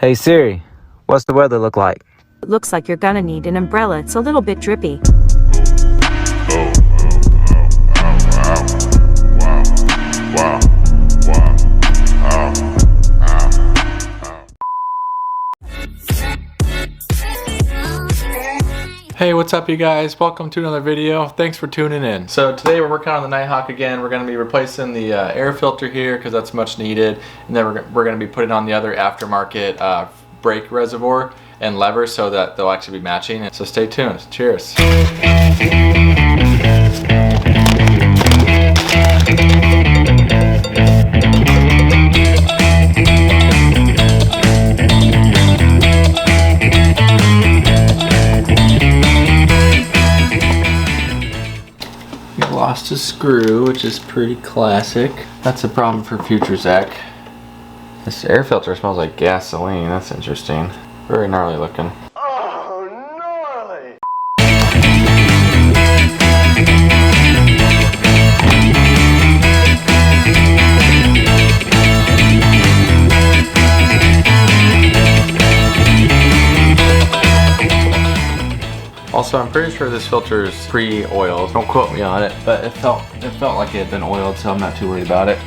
Hey Siri, what's the weather look like? It looks like you're gonna need an umbrella. It's a little bit drippy. Hey, what's up you guys? Welcome to another video. Thanks for tuning in. So today we're working on the Nighthawk again. We're going to be replacing the air filter here because that's much needed. And then we're going to be putting on the other aftermarket brake reservoir and levers so that they'll actually be matching. So stay tuned. Cheers. Lost a screw, which is pretty classic. That's a problem for future Zach. This air filter smells like gasoline. That's interesting. Very gnarly looking. Oh, gnarly! Also, I'm pretty sure this filter is pre-oiled. Don't quote me on it, but it felt like it had been oiled, so I'm not too worried about it.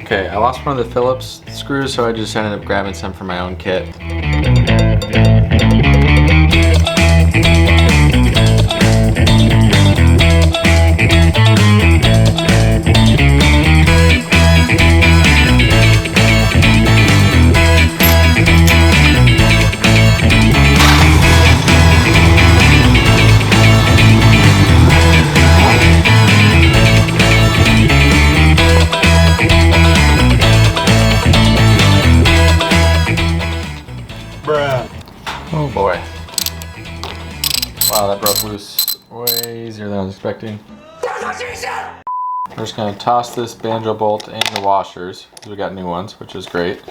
Okay, I lost one of the Phillips screws, so I just ended up grabbing some for my own kit. Brat. Oh boy. Wow, that broke loose way easier than I was expecting. We're just gonna toss this banjo bolt in the washers, because we got new ones, which is great.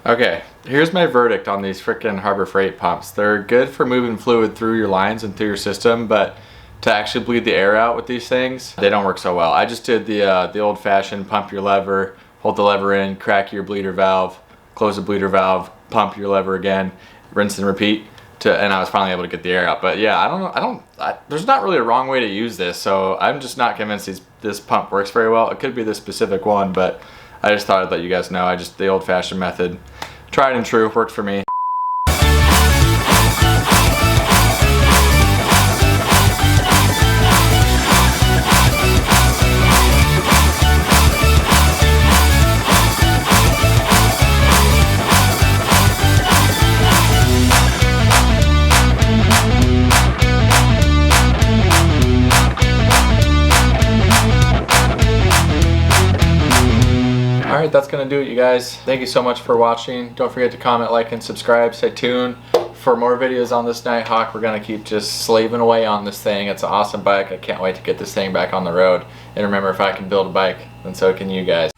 Okay, here's my verdict on these frickin' Harbor Freight pumps. They're good for moving fluid through your lines and through your system, but to actually bleed the air out with these things, they don't work so well. I just did the old-fashioned pump your lever, hold the lever in, crack your bleeder valve, close the bleeder valve, pump your lever again, rinse and repeat, and I was finally able to get the air out. But yeah, I don't know, there's not really a wrong way to use this, so I'm just not convinced this pump works very well. It could be this specific one, but I just thought I'd let you guys know. The old-fashioned method, tried and true, worked for me. Alright, that's gonna do it, you guys. Thank you so much for watching. Don't forget to comment, like, and subscribe. Stay tuned for more videos on this Nighthawk. We're gonna keep just slaving away on this thing. It's an awesome bike. I can't wait to get this thing back on the road. And remember, if I can build a bike, then so can you guys.